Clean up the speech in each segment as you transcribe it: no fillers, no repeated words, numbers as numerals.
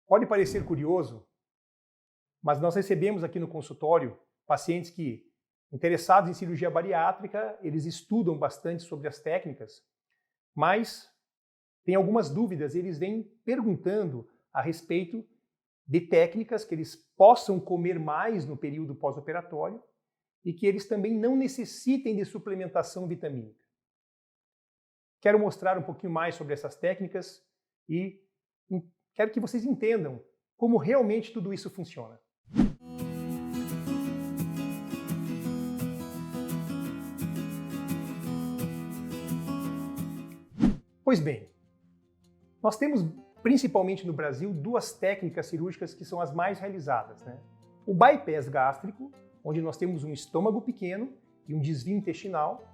Pode parecer curioso, mas nós recebemos aqui no consultório pacientes que, interessados em cirurgia bariátrica, eles estudam bastante sobre as técnicas, mas têm algumas dúvidas, eles vêm perguntando a respeito de técnicas que eles possam comer mais no período pós-operatório e que eles também não necessitem de suplementação vitamínica. Quero mostrar um pouquinho mais sobre essas técnicas e quero que vocês entendam como realmente tudo isso funciona. Pois bem, nós temos principalmente no Brasil duas técnicas cirúrgicas que são as mais realizadas, né? O bypass gástrico, onde nós temos um estômago pequeno e um desvio intestinal,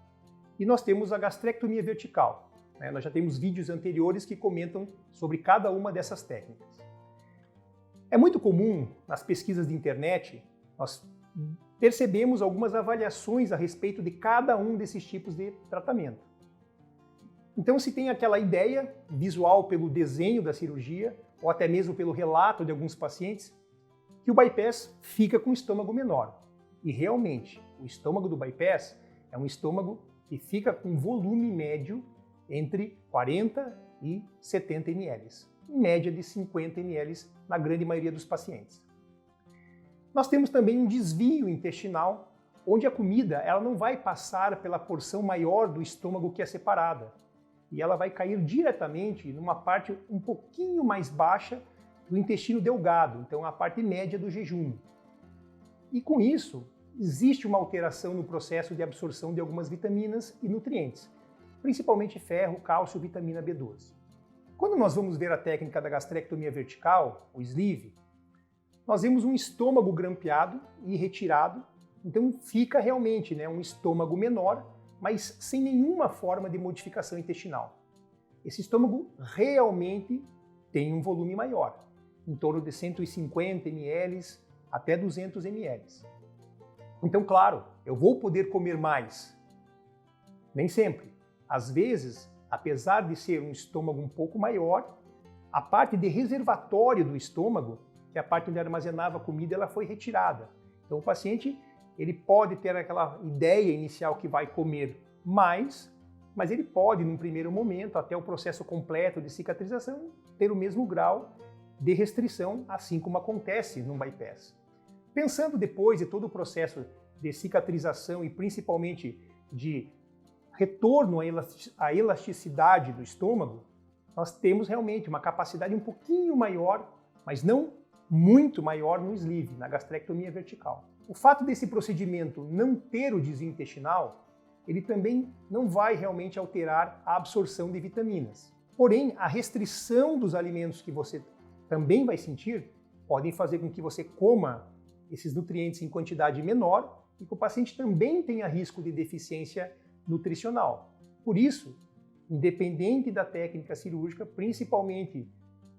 e nós temos a gastrectomia vertical. Nós já temos vídeos anteriores que comentam sobre cada uma dessas técnicas. É muito comum nas pesquisas de internet, nós percebemos algumas avaliações a respeito de cada um desses tipos de tratamento. Então se tem aquela ideia visual pelo desenho da cirurgia, ou até mesmo pelo relato de alguns pacientes, que o bypass fica com o estômago menor. E realmente, o estômago do bypass é um estômago que fica com volume médio entre 40 e 70 ml, em média de 50 ml na grande maioria dos pacientes. Nós temos também um desvio intestinal, onde a comida ela não vai passar pela porção maior do estômago que é separada, e ela vai cair diretamente numa parte um pouquinho mais baixa do intestino delgado, então a parte média do jejum. E com isso, existe uma alteração no processo de absorção de algumas vitaminas e nutrientes, principalmente ferro, cálcio e vitamina B12. Quando nós vamos ver a técnica da gastrectomia vertical, o sleeve, nós vemos um estômago grampeado e retirado, então fica realmente um estômago menor, mas sem nenhuma forma de modificação intestinal. Esse estômago realmente tem um volume maior, em torno de 150 ml até 200 ml. Então, claro, eu vou poder comer mais. Nem sempre. Às vezes, apesar de ser um estômago um pouco maior, a parte de reservatório do estômago, que é a parte onde armazenava a comida, ela foi retirada. Então o paciente ele pode ter aquela ideia inicial que vai comer mais, mas ele pode, num primeiro momento, até o processo completo de cicatrização, ter o mesmo grau de restrição, assim como acontece no bypass. Pensando depois de todo o processo de cicatrização e principalmente de retorno à elasticidade do estômago, nós temos realmente uma capacidade um pouquinho maior, mas não muito maior no sleeve, na gastrectomia vertical. O fato desse procedimento não ter o desvio intestinal, ele também não vai realmente alterar a absorção de vitaminas. Porém, a restrição dos alimentos que você também vai sentir podem fazer com que você coma esses nutrientes em quantidade menor e que o paciente também tenha risco de deficiência nutricional. Por isso, independente da técnica cirúrgica, principalmente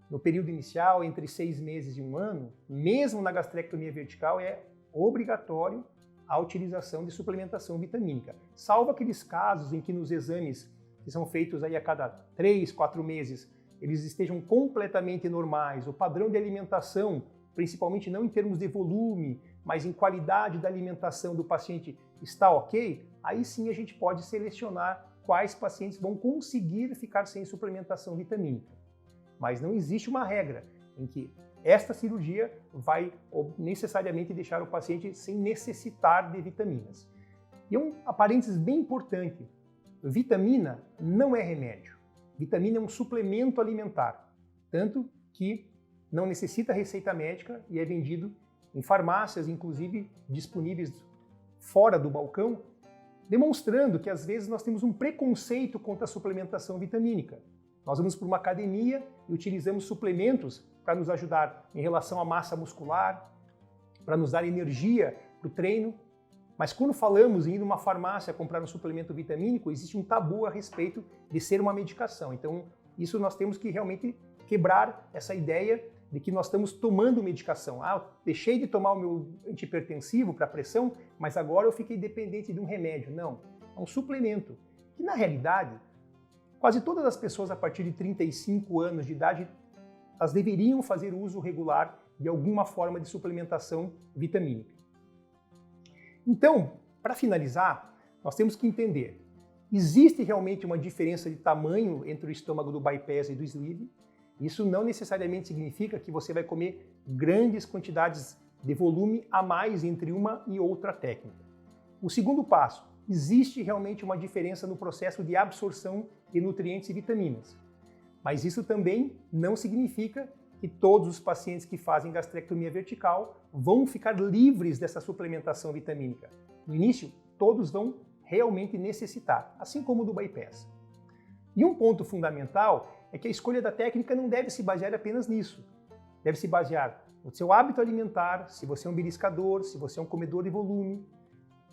no período inicial, entre 6 meses e 1 ano, mesmo na gastrectomia vertical, é obrigatório a utilização de suplementação vitamínica, salvo aqueles casos em que nos exames que são feitos aí a cada 3, 4 meses, eles estejam completamente normais, o padrão de alimentação, principalmente não em termos de volume, mas em qualidade da alimentação do paciente está ok, aí sim a gente pode selecionar quais pacientes vão conseguir ficar sem suplementação vitamínica. Mas não existe uma regra em que esta cirurgia vai necessariamente deixar o paciente sem necessitar de vitaminas. E um parênteses bem importante, vitamina não é remédio. Vitamina é um suplemento alimentar, tanto que não necessita receita médica e é vendido em farmácias, inclusive disponíveis fora do balcão, demonstrando que às vezes nós temos um preconceito contra a suplementação vitamínica. Nós vamos para uma academia e utilizamos suplementos para nos ajudar em relação à massa muscular, para nos dar energia para o treino. Mas quando falamos em ir numa farmácia comprar um suplemento vitamínico, existe um tabu a respeito de ser uma medicação. Então, isso nós temos que realmente quebrar essa ideia de que nós estamos tomando medicação. Ah, eu deixei de tomar o meu antihipertensivo para pressão, mas agora eu fiquei dependente de um remédio. Não, é um suplemento. Que na realidade, quase todas as pessoas a partir de 35 anos de idade elas deveriam fazer uso regular de alguma forma de suplementação vitamínica. Então, para finalizar, nós temos que entender: existe realmente uma diferença de tamanho entre o estômago do bypass e do sleeve? Isso não necessariamente significa que você vai comer grandes quantidades de volume a mais entre uma e outra técnica. O segundo passo: existe realmente uma diferença no processo de absorção de nutrientes e vitaminas. Mas isso também não significa que todos os pacientes que fazem gastrectomia vertical vão ficar livres dessa suplementação vitamínica. No início, todos vão realmente necessitar, assim como o do bypass. E um ponto fundamental é que a escolha da técnica não deve se basear apenas nisso. Deve se basear no seu hábito alimentar, se você é um beliscador, se você é um comedor de volume,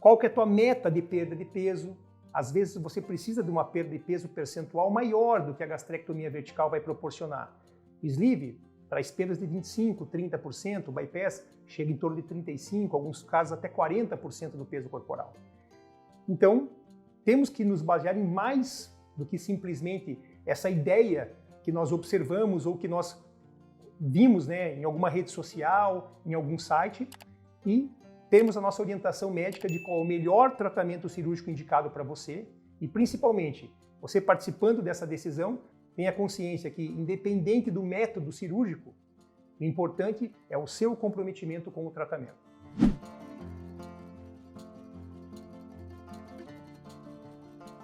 qual que é a tua meta de perda de peso. Às vezes você precisa de uma perda de peso percentual maior do que a gastrectomia vertical vai proporcionar. O sleeve traz perdas de 25%, 30%, o bypass chega em torno de 35%, alguns casos até 40% do peso corporal. Então, temos que nos basear em mais do que simplesmente essa ideia que nós observamos ou que nós vimos, em alguma rede social, em algum site, e temos a nossa orientação médica de qual é o melhor tratamento cirúrgico indicado para você e, principalmente, você participando dessa decisão, tenha consciência que, independente do método cirúrgico, o importante é o seu comprometimento com o tratamento.